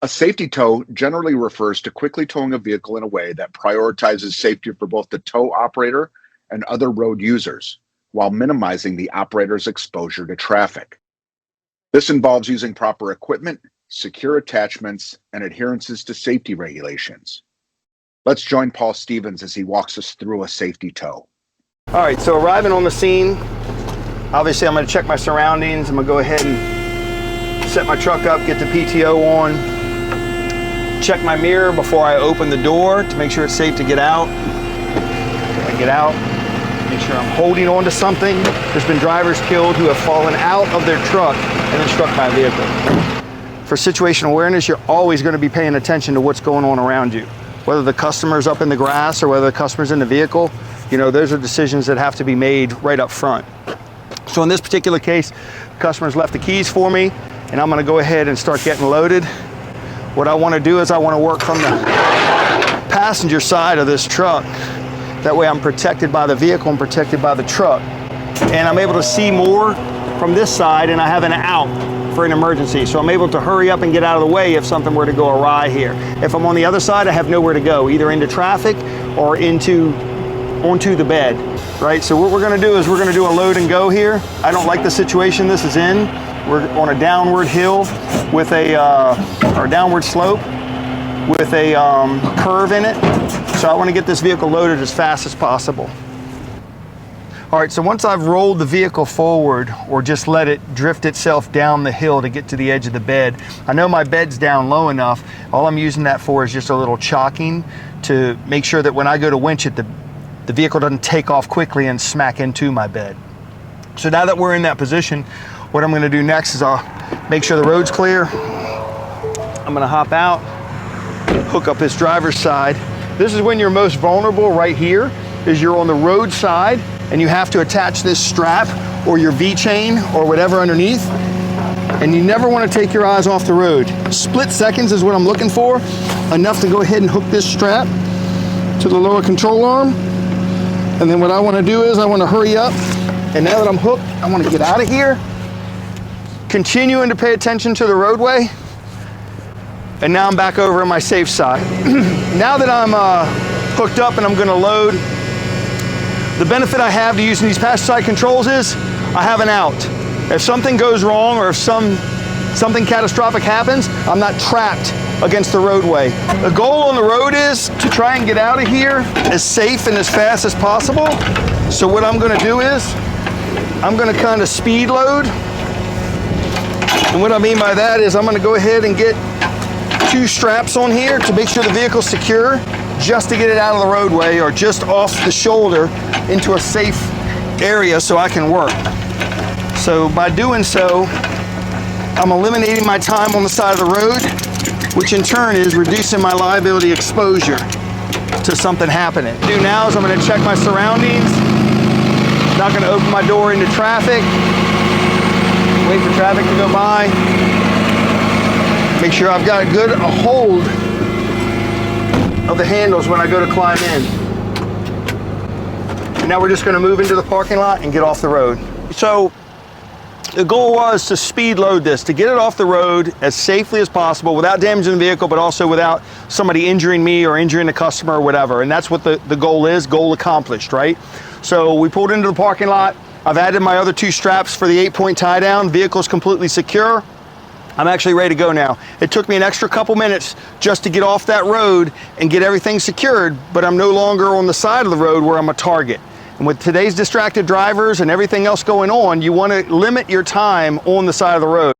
A safety tow generally refers to quickly towing a vehicle in a way that prioritizes safety for both the tow operator and other road users, while minimizing the operator's exposure to traffic. This involves using proper equipment, secure attachments, and adherences to safety regulations. Let's join Paul Stevens as he walks us through a safety tow. All right, so arriving on the scene, obviously I'm going to check my surroundings. I'm going to go ahead and set my truck up, get the PTO on, check my mirror before I open the door to make sure it's safe to get out. I get out, make sure I'm holding on to something. There's been drivers killed who have fallen out of their truck and then struck by a vehicle. For situational awareness, you're always going to be paying attention to what's going on around you. Whether the customer's up in the grass or whether the customer's in the vehicle, you know, those are decisions that have to be made right up front. So in this particular case, the customer's left the keys for me, and I'm going to go ahead and start getting loaded. What I want to do is I want to work from the passenger side of this truck. That way I'm protected by the vehicle and protected by the truck. And I'm able to see more from this side, and I have an out for an emergency. So I'm able to hurry up and get out of the way if something were to go awry here. If I'm on the other side, I have nowhere to go, either into traffic or onto the bed, right? So what we're gonna do is we're gonna do a load and go here. I don't like the situation this is in. We're on a downward hill with or downward slope with a curve in it. So I wanna get this vehicle loaded as fast as possible. All right, so once I've rolled the vehicle forward or just let it drift itself down the hill to get to the edge of the bed, I know my bed's down low enough. All I'm using that for is just a little chocking to make sure that when I go to winch it, the vehicle doesn't take off quickly and smack into my bed. So now that we're in that position, what I'm gonna do next is I'll make sure the road's clear. I'm gonna hop out, hook up this driver's side. This is when you're most vulnerable right here, is you're on the road side and you have to attach this strap or your V-chain or whatever underneath, and you never want to take your eyes off the road. Split seconds is what I'm looking for, enough to go ahead and hook this strap to the lower control arm. And then what I want to do is I want to hurry up, and now that I'm hooked, I want to get out of here, continuing to pay attention to the roadway, and now I'm back over on my safe side. Now that I'm hooked up and I'm going to load, the benefit I have to using these passenger side controls is I have an out. If something goes wrong or if something catastrophic happens, I'm not trapped against the roadway. The goal on the road is to try and get out of here as safe and as fast as possible. So what I'm gonna do is I'm gonna kind of speed load. And what I mean by that is I'm gonna go ahead and get 2 straps on here to make sure the vehicle's secure, just to get it out of the roadway or just off the shoulder into a safe area so I can work. So by doing so, I'm eliminating my time on the side of the road, which in turn is reducing my liability exposure to something happening. What I do now is I'm going to check my surroundings. Not going to open my door into traffic. Wait for traffic to go by. Make sure I've got a good hold of the handles when I go to climb in. And now we're just going to move into the parking lot and get off the road. So the goal was to speed load this, to get it off the road as safely as possible without damaging the vehicle, but also without somebody injuring me or injuring the customer or whatever. And that's what the goal is, goal accomplished, right? So we pulled into the parking lot. I've added my other 2 straps for the 8-point tie down. Vehicle's completely secure. I'm actually ready to go now. It took me an extra couple minutes just to get off that road and get everything secured, but I'm no longer on the side of the road where I'm a target. And with today's distracted drivers and everything else going on, you want to limit your time on the side of the road.